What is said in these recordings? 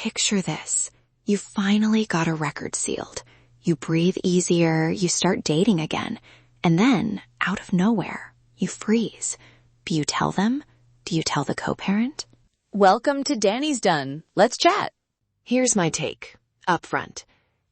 picture this. You finally got a record sealed. You breathe easier, you start dating again. And then, out of nowhere, you freeze. Do you tell them? Do you tell the co-parent? Welcome to Danny's Done. Let's chat. Here's my take. Upfront.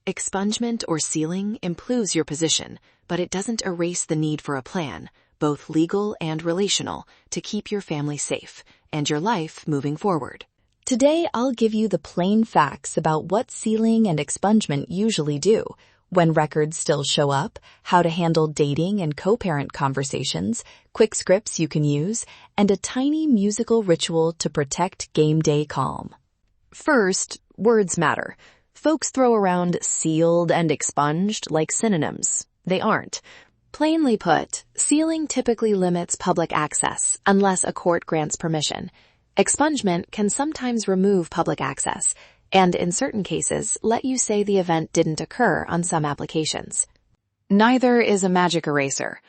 Expungement or sealing improves your position, but it doesn't erase the need for a plan, both legal and relational, to keep your family safe and your life moving forward. Today, I'll give you the plain facts about what sealing and expungement usually do, when records still show up, how to handle dating and co-parent conversations, quick scripts you can use, and a tiny musical ritual to protect game day calm. First, words matter. Folks throw around sealed and expunged like synonyms. They aren't. Plainly put, sealing typically limits public access unless a court grants permission. Expungement can sometimes remove public access, and in certain cases, let you say the event didn't occur on some applications. Neither is a magic eraser.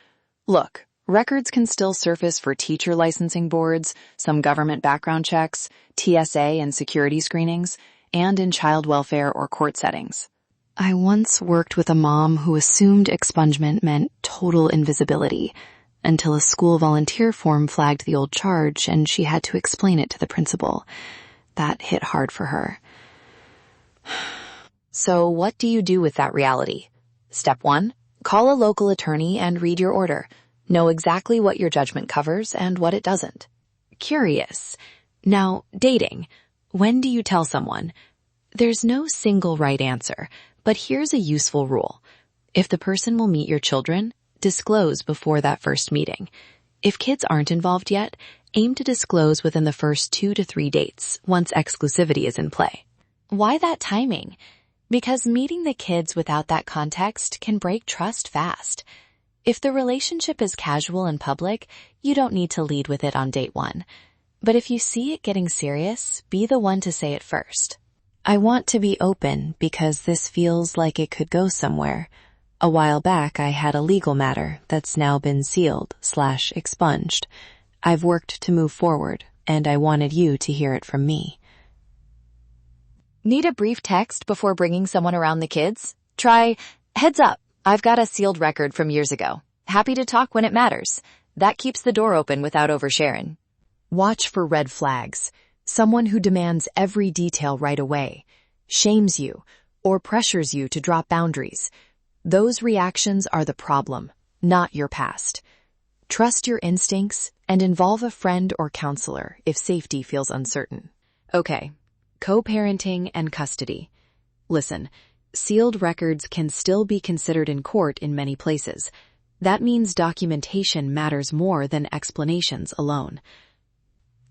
Look, records can still surface for teacher licensing boards, some government background checks, TSA and security screenings, and in child welfare or court settings. I once worked with a mom who assumed expungement meant total invisibility, until a school volunteer form flagged the old charge and she had to explain it to the principal. That hit hard for her. So what do you do with that reality? Step 1, call a local attorney and read your order. Know exactly what your judgment covers and what it doesn't. Curious. Now, dating. When do you tell someone? There's no single right answer, but here's a useful rule. If the person will meet your children, disclose before that first meeting. If kids aren't involved yet, aim to disclose within the first 2 to 3 dates, once exclusivity is in play. Why that timing? Because meeting the kids without that context can break trust fast. If the relationship is casual and public, you don't need to lead with it on date 1. But if you see it getting serious, be the one to say it first. I want to be open because this feels like it could go somewhere. A while back, I had a legal matter that's now been sealed/expunged. I've worked to move forward, and I wanted you to hear it from me. Need a brief text before bringing someone around the kids? Try, "Heads up, I've got a sealed record from years ago. Happy to talk when it matters." That keeps the door open without oversharing. Watch for red flags. Someone who demands every detail right away, shames you, or pressures you to drop boundaries. Those reactions are the problem, not your past. Trust your instincts and involve a friend or counselor if safety feels uncertain. Okay, co-parenting and custody. Listen, sealed records can still be considered in court in many places. That means documentation matters more than explanations alone.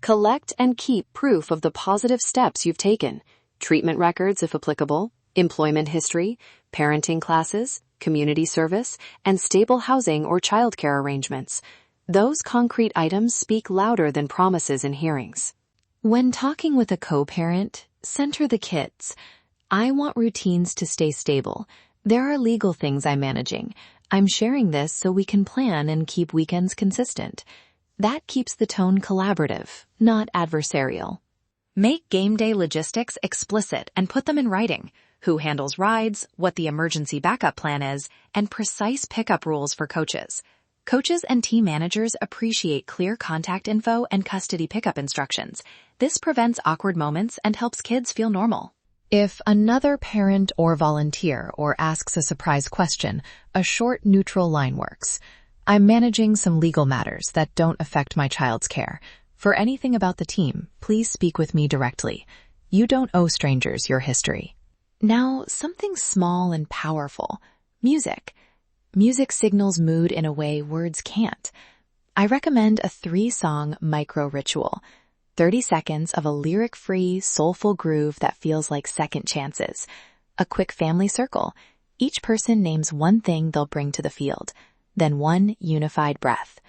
Collect and keep proof of the positive steps you've taken. Treatment records if applicable, employment history, parenting classes, community service, and stable housing or childcare arrangements. Those concrete items speak louder than promises in hearings. When talking with a co-parent, center the kids. I want routines to stay stable. There are legal things I'm managing. I'm sharing this so we can plan and keep weekends consistent. That keeps the tone collaborative, not adversarial. Make game day logistics explicit and put them in writing. Who handles rides, what the emergency backup plan is, and precise pickup rules for coaches. Coaches and team managers appreciate clear contact info and custody pickup instructions. This prevents awkward moments and helps kids feel normal. If another parent or volunteer asks a surprise question, a short neutral line works. I'm managing some legal matters that don't affect my child's care. For anything about the team, please speak with me directly. You don't owe strangers your history. Now, something small and powerful. Music. Music signals mood in a way words can't. I recommend a 3-song micro-ritual. 30 seconds of a lyric-free, soulful groove that feels like second chances. A quick family circle. Each person names one thing they'll bring to the field. Then one unified breath.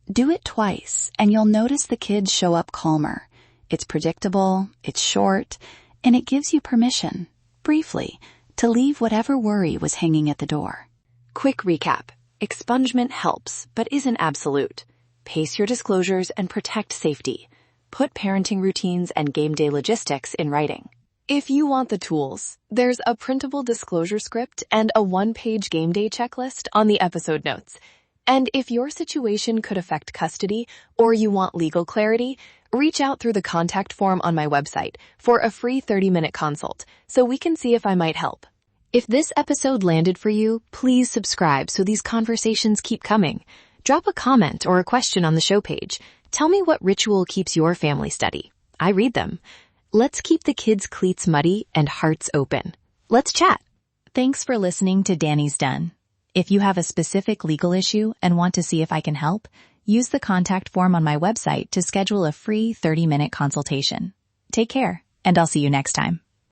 Do it twice, and you'll notice the kids show up calmer. It's predictable, it's short, and it gives you permission, briefly, to leave whatever worry was hanging at the door. Quick recap. Expungement helps, but isn't absolute. Pace your disclosures and protect safety. Put parenting routines and game day logistics in writing. If you want the tools, there's a printable disclosure script and a one-page game day checklist on the episode notes. And if your situation could affect custody or you want legal clarity, reach out through the contact form on my website for a free 30-minute consult so we can see if I might help. If this episode landed for you, please subscribe so these conversations keep coming. Drop a comment or a question on the show page. Tell me what ritual keeps your family steady. I read them. Let's keep the kids' cleats muddy and hearts open. Let's chat. Thanks for listening to Danny's Done. If you have a specific legal issue and want to see if I can help, use the contact form on my website to schedule a free 30-minute consultation. Take care, and I'll see you next time.